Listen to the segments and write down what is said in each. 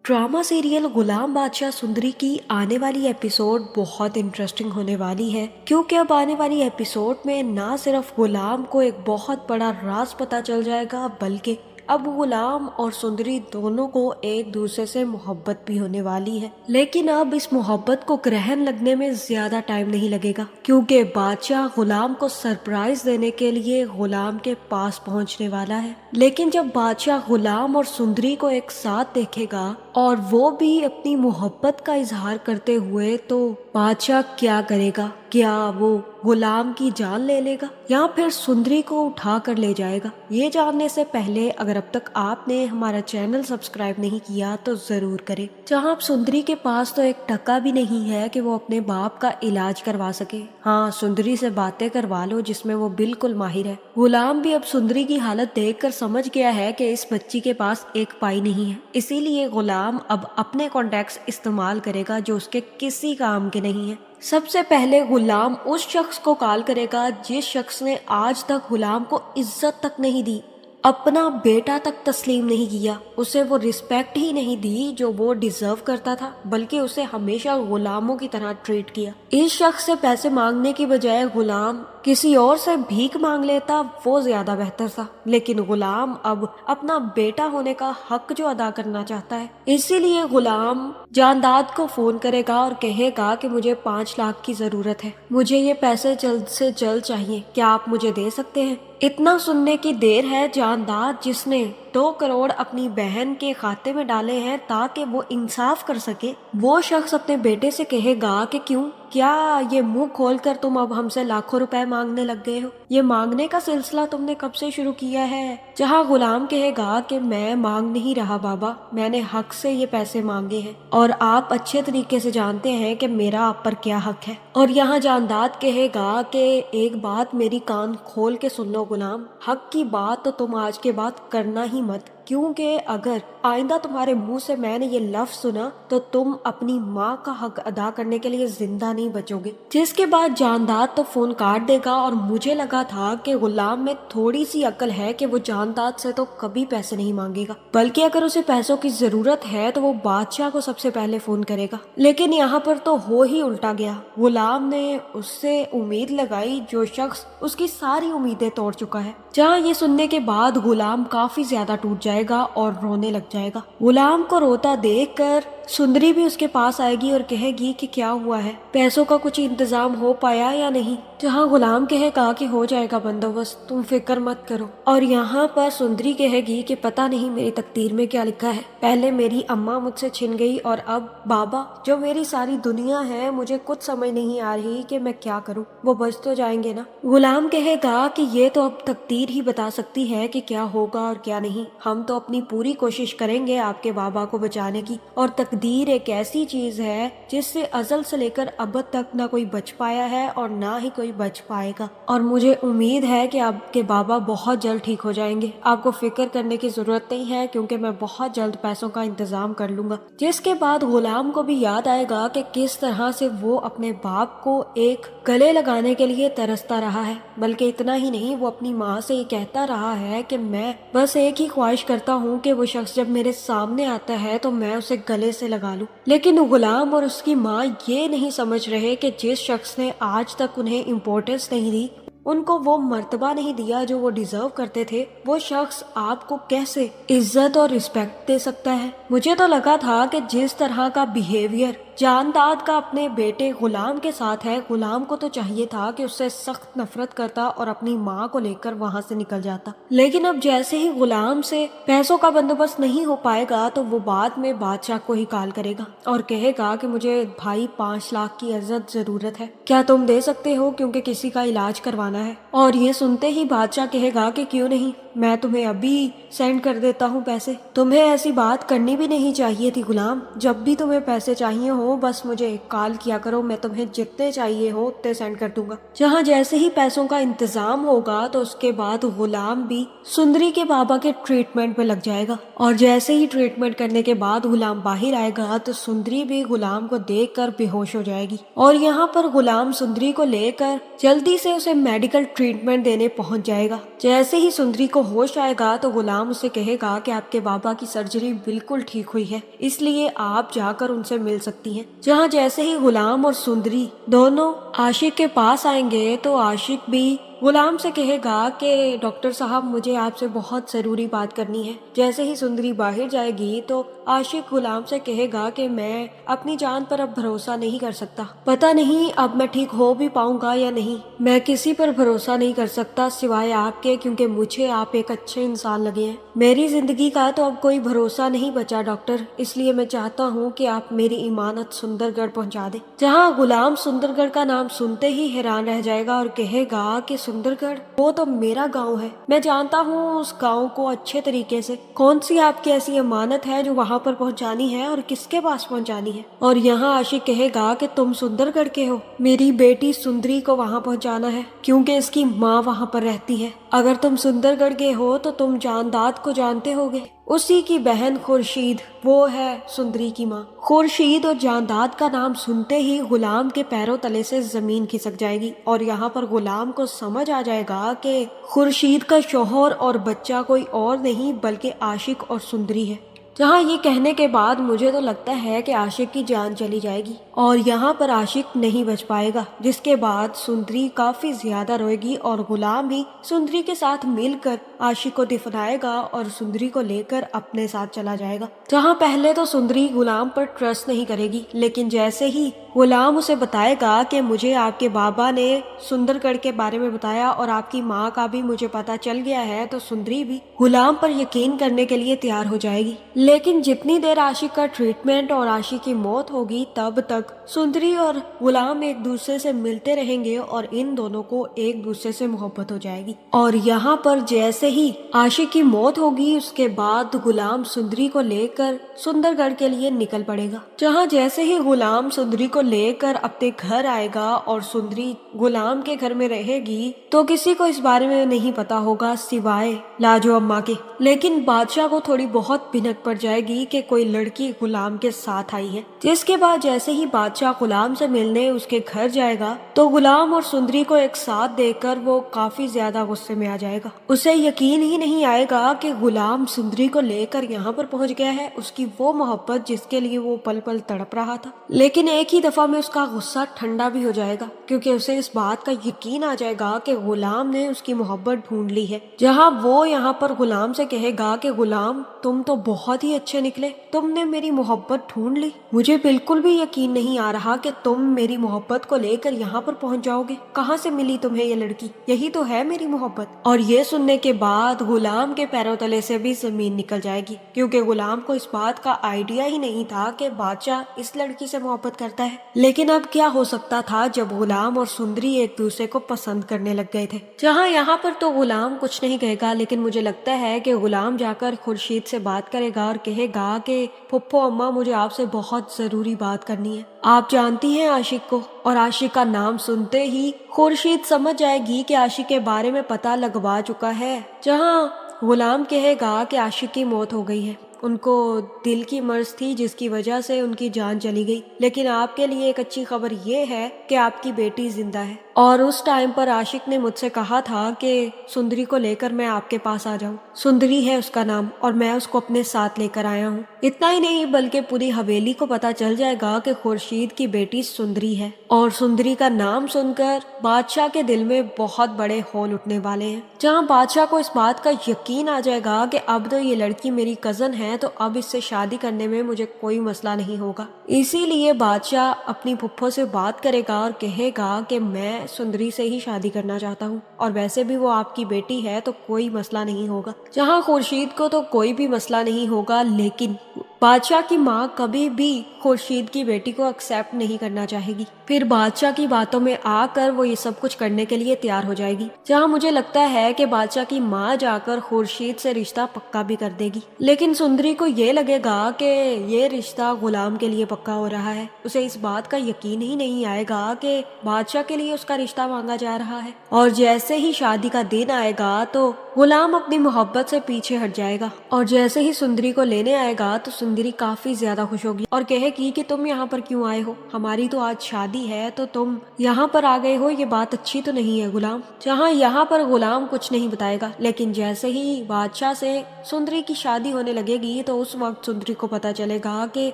Drama serial गुलाम बादशाह सुंदरी की आने वाली एपिसोड बहुत इंटरेस्टिंग होने वाली है, क्योंकि अब आने वाली एपिसोड में ना सिर्फ गुलाम को एक बहुत बड़ा राज पता चल जाएगा, बल्कि अब गुलाम और सुंदरी दोनों को एक दूसरे से मोहब्बत भी होने वाली है। लेकिन अब इस मोहब्बत को ग्रहण लगने में ज्यादा टाइम नहीं लगेगा, क्योंकि बादशाह गुलाम को सरप्राइज देने के लिए गुलाम के पास पहुंचने वाला है। लेकिन जब बादशाह गुलाम और सुंदरी को एक साथ देखेगा और वो भी अपनी मोहब्बत का इजहार करते हुए, तो बादशाह क्या करेगा? क्या वो गुलाम की जान ले लेगा या फिर सुंदरी को उठा कर ले जाएगा? ये जानने से पहले अगर अब तक आपने हमारा चैनल सब्सक्राइब नहीं किया तो जरूर करें। जहां अब सुंदरी के पास तो एक टका भी नहीं है कि वो अपने बाप का इलाज करवा सके। हाँ, सुंदरी से बातें करवा लो जिसमें वो बिल्कुल माहिर है। गुलाम भी अब सुंदरी की हालत देखकर समझ गया है कि इस बच्ची के पास एक पाई नहीं है, इसीलिए गुलाम अब अपने कॉन्टैक्ट्स इस्तेमाल करेगा जो उसके किसी काम के नहीं है। सबसे पहले गुलाम उस शख्स को कॉल करेगा जिस शख्स ने आज तक गुलाम को इज्जत तक नहीं दी, अपना बेटा तक तस्लीम नहीं किया, उसे वो रिस्पेक्ट ही नहीं दी जो वो डिजर्व करता था, बल्कि उसे हमेशा गुलामों की तरह ट्रीट किया। इस शख्स से पैसे मांगने की बजाय गुलाम किसी और से भीख मांग लेता, वो ज्यादा बेहतर था। लेकिन गुलाम अब अपना बेटा होने का हक जो अदा करना चाहता है, इसीलिए गुलाम जानदाद को फोन करेगा और कहेगा कि मुझे 5 लाख की जरूरत है, मुझे ये पैसे जल्द से जल्द चाहिए, क्या आप मुझे दे सकते हैं? इतना सुनने की देर है, जानदाद जिसने 2 करोड़ अपनी बहन के खाते में डाले हैं ताकि वो इंसाफ कर सके, वो शख्स अपने बेटे से कहेगा कि क्यों, क्या ये मुंह खोलकर तुम अब हमसे लाखों रुपए मांगने लग गए हो? ये मांगने का सिलसिला तुमने कब से शुरू किया है? जहां गुलाम कहेगा कि मैं मांग नहीं रहा बाबा, मैंने हक से ये पैसे मांगे हैं और आप अच्छे तरीके से जानते हैं कि मेरा आप पर क्या हक है। और यहाँ जानदाद कहेगा कि एक बात मेरी कान खोल के सुन लो गुलाम, हक की बात तो तुम आज के बाद करना ही मत, क्योंकि अगर आइंदा तुम्हारे मुंह से मैंने ये लफ्ज सुना तो तुम अपनी माँ का हक अदा करने के लिए जिंदा नहीं बचोगे। जिसके बाद जानदाद तो फोन काट देगा और मुझे लगा था कि गुलाम में थोड़ी सी अक्ल है कि वो जानदाद से तो कभी पैसे नहीं मांगेगा, बल्कि अगर उसे पैसों की जरूरत है तो वो बादशाह को सबसे पहले फोन करेगा। लेकिन यहाँ पर तो हो ही उल्टा गया, गुलाम ने उससे उम्मीद लगाई जो शख्स उसकी सारी उम्मीदें तोड़ चुका है। जहाँ ये सुनने के बाद गुलाम काफी ज्यादा टूट जाएगा और रोने लग जाएगा। गुलाम को रोता देखकर सुंदरी भी उसके पास आएगी और कहेगी कि क्या हुआ है, पैसों का कुछ इंतजाम हो पाया या नहीं? जहाँ गुलाम कहेगा कि हो जाएगा बंदोबस्त, तुम फिक्र मत करो। और यहाँ पर सुंदरी कहेगी कि पता नहीं मेरी तकदीर में क्या लिखा है, पहले मेरी अम्मा मुझसे छिन गई और अब बाबा जो मेरी सारी दुनिया है, मुझे कुछ समझ नहीं आ रही कि मैं क्या करूँ, वो बच तो जाएंगे ना? गुलाम कहेगा कि ये तो अब तकदीर ही बता सकती है कि क्या होगा और क्या नहीं, हम तो अपनी पूरी कोशिश करेंगे आपके बाबा को बचाने की, और तकदीर एक ऐसी चीज है जिससे अजल से लेकर अब तक ना कोई बच पाया है और ना ही कोई बच पाएगा, और मुझे उम्मीद है कि आपके बाबा बहुत जल्द ठीक हो जाएंगे, आपको फिक्र करने की जरूरत नहीं है क्योंकि मैं बहुत जल्द पैसों का इंतजाम कर लूंगा। जिसके बाद गुलाम को भी याद आएगा कि किस तरह से वो अपने बाप को एक गले लगाने के लिए तरसता रहा है, बल्कि इतना ही नहीं, वो अपनी माँ से ये कहता रहा है कि मैं बस एक ही ख्वाहिश करता हूँ कि वो शख्स जब मेरे सामने आता है तो मैं उसे गले से लगा लूं। लेकिन गुलाम और उसकी माँ ये नहीं समझ रहे कि जिस शख्स ने आज तक उन्हें इम्पोर्टेंस नहीं दी, उनको वो मर्तबा नहीं दिया जो वो डिजर्व करते थे, वो शख्स आपको कैसे इज्जत और रिस्पेक्ट दे सकता है? मुझे तो लगा था कि जिस तरह का बिहेवियर जानदाद का अपने बेटे गुलाम के साथ है, गुलाम को तो चाहिए था कि उससे सख्त नफरत करता और अपनी माँ को लेकर वहाँ से निकल जाता। लेकिन अब जैसे ही गुलाम से पैसों का बंदोबस्त नहीं हो पाएगा तो वो बाद में बादशाह को ही कॉल करेगा और कहेगा कि मुझे भाई 5 लाख की अर्जत जरूरत है, क्या तुम दे सकते हो, क्योंकि किसी का इलाज करवाना है। और ये सुनते ही बादशाह कहेगा कि क्यों नहीं, मैं तुम्हें अभी सेंड कर देता हूँ पैसे। तुम्हें ऐसी बात करनी भी नहीं चाहिए थी गुलाम, जब भी तुम्हें पैसे चाहिए हो बस मुझे कॉल किया करो, मैं तुम्हें जितने चाहिए हो उतने सेंड कर दूंगा। जहाँ जैसे ही पैसों का इंतजाम होगा तो उसके बाद गुलाम भी सुंदरी के बाबा के ट्रीटमेंट में लग जाएगा, और जैसे ही ट्रीटमेंट करने के बाद गुलाम बाहर आएगा तो सुंदरी भी गुलाम को देखकर बेहोश हो जाएगी। और यहाँ पर गुलाम सुंदरी को लेकर जल्दी से उसे मेडिकल ट्रीटमेंट देने पहुंच जाएगा। जैसे ही सुंदरी को ہوش آئے گا تو غلام اسے کہے گا کہ آپ کے بابا کی سرجری بالکل ٹھیک ہوئی ہے، اس لیے آپ جا کر ان سے مل سکتی ہیں۔ جہاں جیسے ہی غلام اور سندری دونوں عاشق کے پاس آئیں گے تو عاشق بھی غلام سے کہے گا کہ ڈاکٹر صاحب مجھے آپ سے بہت ضروری بات کرنی ہے۔ جیسے ہی سندری باہر جائے گی تو عاشق غلام سے کہے گا کہ میں اپنی جان پر اب بھروسہ نہیں کر سکتا، پتہ نہیں اب میں ٹھیک ہو بھی پاؤں گا یا نہیں، میں کسی پر بھروسہ نہیں کر سکتا سوائے آپ کے، کیونکہ مجھے آپ ایک اچھے انسان لگے ہیں۔ میری زندگی کا تو اب کوئی بھروسہ نہیں بچا ڈاکٹر، اس لیے میں چاہتا ہوں کہ آپ میری امانت سندر گڑھ پہنچا دیں۔ جہاں غلام سندر گڑھ کا نام سنتے ہی حیران رہ جائے گا اور کہے گا کہ سندر گڑھ وہ تو میرا گاؤں ہے، میں جانتا ہوں اس گاؤں کو اچھے طریقے سے، کون سی آپ کی ایسی امانت ہے جو وہاں پر پہنچانی ہے اور کس کے پاس پہنچانی ہے؟ اور یہاں عاشق کہے گا کہ تم سندر گڑھ کے ہو، میری بیٹی سندری کو وہاں پہنچانا ہے کیونکہ اس کی ماں وہاں پر رہتی ہے۔ اگر تم سندر گڑھ کے ہو تو تم جانداد کو جانتے ہوگے، اسی کی بہن خورشید، وہ ہے سندری کی ماں۔ خورشید اور جانداد کا نام سنتے ہی غلام کے پیروں تلے سے زمین کھسک جائے گی اور یہاں پر غلام کو سمجھ آ جائے گا کہ خورشید کا شوہر اور بچہ کوئی اور نہیں بلکہ عاشق اور سندری ہے۔ جہاں یہ کہنے کے بعد مجھے تو لگتا ہے کہ عاشق کی جان چلی جائے گی اور یہاں پر عاشق نہیں بچ پائے گا، جس کے بعد سندری کافی زیادہ روئے گی اور غلام بھی سندری کے ساتھ مل کر عاشق کو دفنائے گا اور سندری کو لے کر اپنے ساتھ چلا جائے گا۔ جہاں پہلے تو سندری غلام پر ٹرسٹ نہیں کرے گی، لیکن جیسے ہی غلام اسے بتائے گا کہ مجھے آپ کے بابا نے سندر گڑھ کے بارے میں بتایا اور آپ کی ماں کا بھی مجھے پتا چل گیا ہے، تو سندری بھی غلام پر یقین کرنے کے لیے تیار ہو جائے گی۔ لیکن جتنی دیر عاشق کا ٹریٹمنٹ اور عاشق کی موت ہوگی تب تک سندری اور غلام ایک دوسرے سے ملتے رہیں گے اور ان دونوں کو ایک دوسرے سے محبت ہو جائے گی۔ اور یہاں پر جیسے ہی عاشق کی موت ہوگی اس کے بعد غلام سندری کو لے کر سندر گڑھ کے لیے نکل پڑے گا۔ جہاں جیسے ہی غلام سندری کو لے کر اپنے گھر آئے گا اور سندری غلام کے گھر میں رہے گی تو کسی کو اس بارے میں نہیں پتا ہوگا سوائے لاجو اماں کے، لیکن بادشاہ کو تھوڑی بہت بھنک پڑ جائے گی کہ کوئی لڑکی غلام کے ساتھ آئی ہے، جس کے بعد جیسے ہی بادشاہ غلام سے ملنے اس کے گھر جائے گا تو غلام اور سندری کو ایک ساتھ دیکھ کر وہ کافی زیادہ غصے میں آ جائے گا۔ اسے یقین ہی نہیں آئے گا کہ غلام سندری کو لے کر یہاں پر پہنچ گیا ہے، اس کی وہ محبت جس کے لیے وہ پل پل تڑپ رہا تھا۔ لیکن ایک ہی دفعہ میں اس کا غصہ ٹھنڈا بھی ہو جائے گا کیونکہ اسے اس بات کا یقین آ جائے گا کہ غلام نے اس کی محبت ڈھونڈ لی ہے۔ جہاں وہ یہاں پر غلام سے کہے گا کہ غلام تم تو بہت ہی اچھے نکلے، تم نے میری محبت ڈھونڈ لی، مجھے بالکل بھی یقین نہیں آ رہا کہ تم میری محبت کو لے کر یہاں پر پہنچ جاؤ گے، کہاں سے ملی تمہیں یہ لڑکی، یہی تو ہے میری محبت۔ اور یہ سننے کے بعد غلام کے پیروں تلے سے بھی زمین نکل جائے گی کیونکہ غلام کو اس بات کا آئیڈیا ہی نہیں تھا کہ بادشاہ اس لڑکی سے محبت کرتا ہے۔ لیکن اب کیا ہو سکتا تھا جب غلام اور سندری ایک دوسرے کو پسند کرنے لگ گئے تھے۔ جہاں یہاں پر تو غلام کچھ نہیں کہے گا، لیکن مجھے لگتا ہے کہ غلام جا کر خورشید سے بات کرے گا اور کہے گا کہ پھپھو اماں مجھے آپ سے بہت ضروری بات کرنی ہے، آپ جانتی ہیں عاشق کو؟ اور عاشق کا نام سنتے ہی خورشید سمجھ جائے گی کہ عاشق کے بارے میں پتہ لگوا چکا ہے۔ جہاں غلام کہے گا کہ عاشق کی موت ہو گئی ہے، ان کو دل کی مرض تھی جس کی وجہ سے ان کی جان چلی گئی، لیکن آپ کے لیے ایک اچھی خبر یہ ہے کہ آپ کی بیٹی زندہ ہے۔ اور اس ٹائم پر عاشق نے مجھ سے کہا تھا کہ سندری کو لے کر میں آپ کے پاس آ جاؤں، سندری ہے اس کا نام اور میں اس کو اپنے ساتھ لے کر آیا ہوں۔ اتنا ہی نہیں بلکہ پوری حویلی کو پتا چل جائے گا کہ خورشید کی بیٹی سندری ہے، اور سندری کا نام سن کر بادشاہ کے دل میں بہت بڑے ہول اٹھنے والے ہیں۔ جہاں بادشاہ کو اس بات کا یقین آ جائے گا کہ اب تو یہ لڑکی میری کزن ہے تو اب اس سے شادی کرنے میں مجھے کوئی مسئلہ نہیں ہوگا، اسی لیے بادشاہ اپنی پھپھو سے بات کرے گا اور کہے گا کہ میں سندری سے ہی شادی کرنا چاہتا ہوں اور ویسے بھی وہ آپ کی بیٹی ہے تو کوئی مسئلہ نہیں ہوگا۔ جہاں خورشید کو تو کوئی بھی مسئلہ نہیں ہوگا، لیکن بادشاہ کی ماں کبھی بھی خورشید کی بیٹی کو ایکسیپٹ نہیں کرنا چاہے گی، پھر بادشاہ کی باتوں میں آ کر وہ یہ سب کچھ کرنے کے لیے تیار ہو جائے گی۔ جہاں مجھے لگتا ہے کہ بادشاہ کی ماں جا کر خورشید سے رشتہ پکا بھی کر دے گی، لیکن سندری کو یہ لگے گا کہ یہ رشتہ غلام کے لیے پکا ہو رہا ہے، اسے اس بات کا یقین ہی نہیں آئے گا کہ بادشاہ کے لیے اس کا رشتہ مانگا جا رہا ہے۔ اور جیسے ہی شادی کا دن آئے گا تو غلام اپنی محبت سے پیچھے ہٹ جائے گا اور جیسے ہی سندری کو لینے آئے گا تو सुंदरी काफी ज्यादा खुश होगी और कहेगी कि तुम यहाँ पर क्यों आए हो, हमारी तो आज शादी है तो तुम यहाँ पर आ गए हो, ये बात अच्छी तो नहीं है गुलाम। जहाँ यहाँ पर गुलाम कुछ नहीं बताएगा, लेकिन जैसे ही बादशाह से सुंदरी की शादी होने लगेगी तो उस वक्त सुंदरी को पता चलेगा कि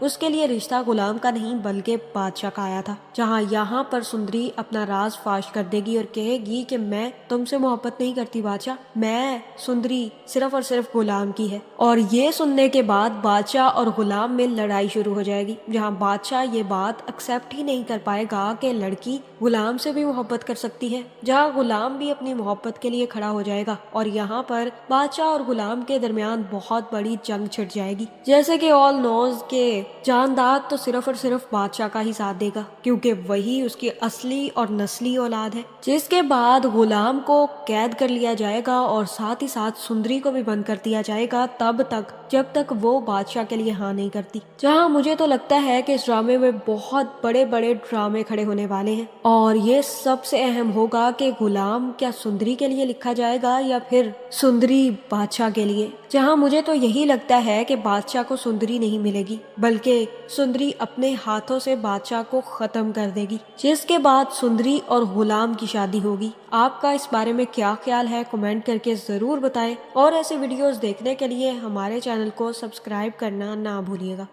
उसके लिए रिश्ता गुलाम का नहीं बल्कि बादशाह का आया था। जहाँ यहाँ पर सुंदरी अपना राज फाश कर देगी और कहेगी कि मैं तुमसे मोहब्बत नहीं करती बादशाह, मैं सुंदरी सिर्फ और सिर्फ गुलाम की है। और ये सुनने के बाद बादशाह और गुलाम में लड़ाई शुरू हो जाएगी, जहाँ बादशाह ये बात एक्सेप्ट ही नहीं कर पाएगा कि लड़की गुलाम से भी मोहब्बत कर सकती है, जहाँ गुलाम भी अपनी मोहब्बत के लिए खड़ा हो जाएगा और यहाँ पर बादशाह और गुलाम के दरमियान बहुत बड़ी जंग छिड़ जाएगी। जैसे कि ऑल नोज के जानदार तो सिर्फ और सिर्फ बादशाह का ही साथ देगा, क्योंकि वही उसकी असली और नस्ली औलाद है। जिसके बाद गुलाम को कैद कर लिया जाएगा और साथ ही साथ सुंदरी को भी बंद कर दिया जाएगा तब तक जब तक वो बादशाह के लिए हाँ नहीं करती। जहाँ मुझे तो लगता है कि इस ड्रामे में बहुत बड़े बड़े ड्रामे खड़े होने वाले हैं और ये सबसे अहम होगा कि गुलाम क्या सुंदरी के लिए लिखा जाएगा या फिर सुंदरी बादशाह के लिए। जहाँ मुझे तो यही लगता है कि बादशाह को सुंदरी नहीं मिलेगी बल्कि सुंदरी अपने हाथों से बादशाह को खत्म कर देगी, जिसके बाद सुंदरी और गुलाम की शादी होगी। आपका इस बारे में क्या ख्याल है कमेंट करके जरूर बताएं और ऐसे वीडियोस देखने के लिए हमारे चैनल को सब्सक्राइब करना ना भूलिएगा।